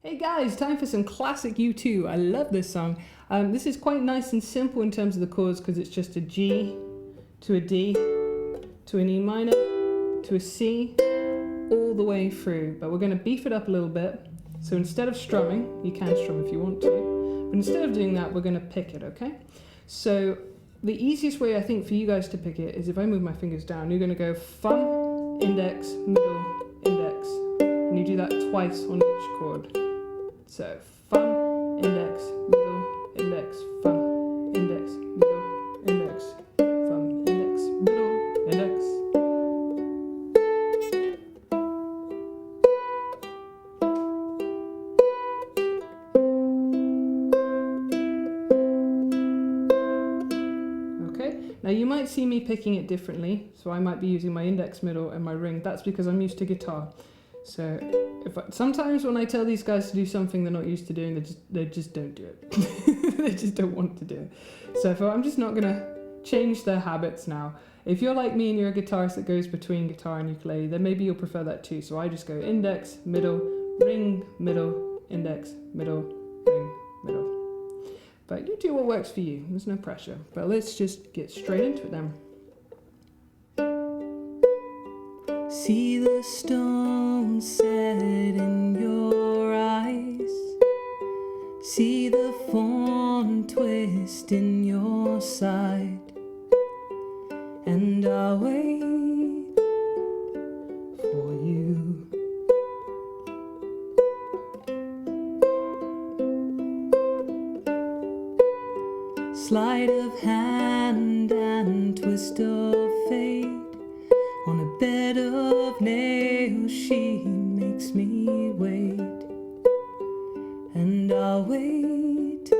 Hey guys, time for some classic U2. I love this song. This is quite nice and simple in terms of the chords because it's just a G to a D to an E minor to a C all the way through. But we're going to beef it up a little bit. So instead of strumming, you can strum if you want to, but instead of doing that, we're going to pick it, okay? So the easiest way I think for you guys to pick it is if I move my fingers down, you're going to go thumb, index, middle, index. And you do that twice on each chord. So thumb, index, middle, index, thumb, index, middle, index, thumb, index, middle, index. Okay, now you might see me picking it differently, so I might be using my index, middle, and my ring. That's because I'm used to guitar. So sometimes when I tell these guys to do something they're not used to doing, they just don't do it. They just don't want to do it. So I'm just not going to change their habits now. If you're like me and you're a guitarist that goes between guitar and ukulele, then maybe you'll prefer that too. So I just go index, middle, ring, middle, index, middle, ring, middle. But you do what works for you. There's no pressure. But let's just get straight into it then. See the stone set in your eyes. See the thorn twist in your side. And I'll wait for you. Sleight of hand and twist of fate. On a bed of nails she makes me wait. And I'll wait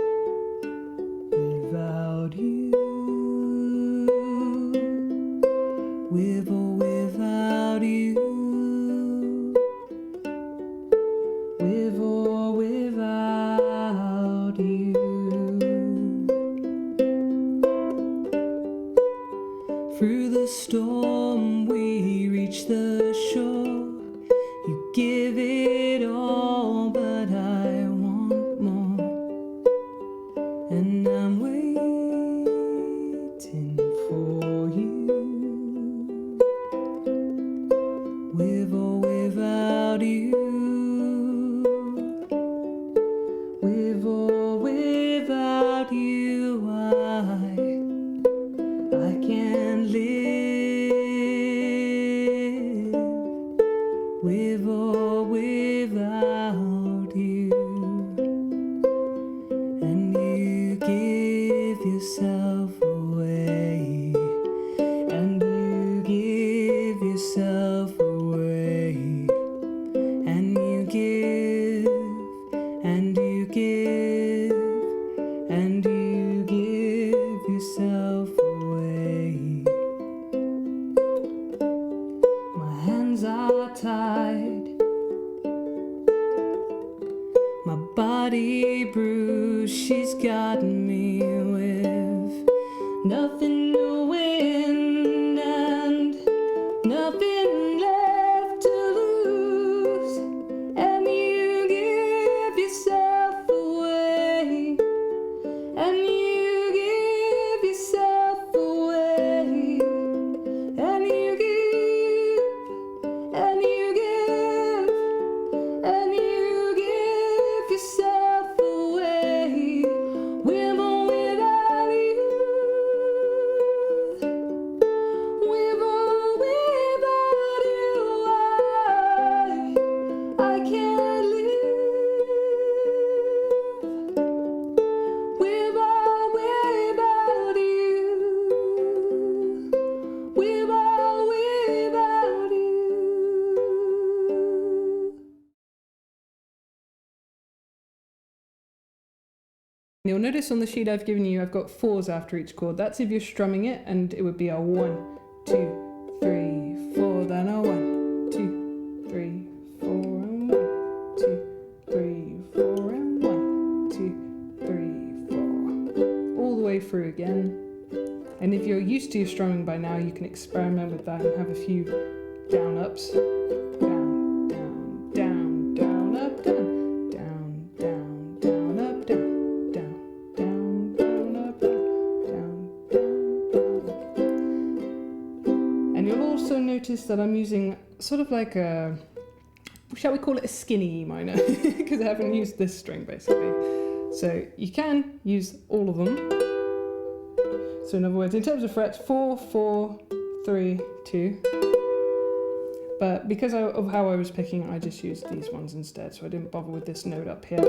without you. With or without you. With or without you. Through the storm we reach the shore. You give it all, but I want more. And I'm waiting for you. With or without you. With or without you, I can't live. With or without you. And you give yourself away. And you give yourself away. And you give. And you give. And you give yourself away. My hands are tied, my body bruised. She's got me with nothing to win and nothing left to lose. And you give yourself away. And you give yourself away. And you give. And you give. And you give yourself away. With or without you. With or without you, I can't live. With or without you. With or without you. You'll notice on the sheet I've given you, I've got fours after each chord. That's if you're strumming it, and it would be a 1, 2, 3, 4, then a 1, 2, 3, 4, and 1, 2, 3, 4, and 1, 2, 3, 4. All the way through again. And if you're used to your strumming by now, you can experiment with that and have a few down ups. Down, down, down, down, up, down, down, notice that I'm using sort of like a, shall we call it a skinny E minor, because I haven't used this string basically. So you can use all of them. So in other words, in terms of frets, 4, 4, 3, 2. But because of how I was picking, I just used these ones instead, so I didn't bother with this note up here.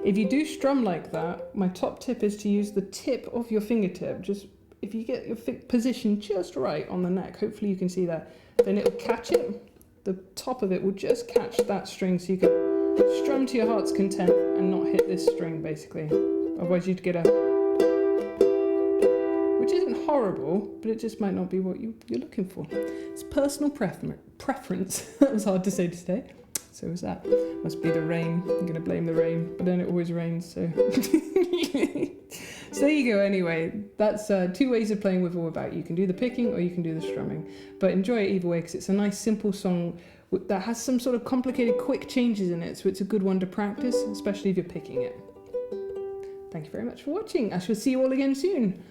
If you do strum like that, my top tip is to use the tip of your fingertip. Just if you get your position just right on the neck, hopefully you can see that, then it'll catch it. The top of it will just catch that string, so you can strum to your heart's content and not hit this string basically. Otherwise you'd get a, which isn't horrible, but it just might not be what you're looking for. It's personal preference. That was hard to say today. So was that. Must be the rain. I'm gonna blame the rain, but then it always rains, so. So there you go anyway. That's 2 ways of playing with or without. You can do the picking or you can do the strumming. But enjoy it either way, because it's a nice simple song that has some sort of complicated quick changes in it, so it's a good one to practice, especially if you're picking it. Thank you very much for watching. I shall see you all again soon.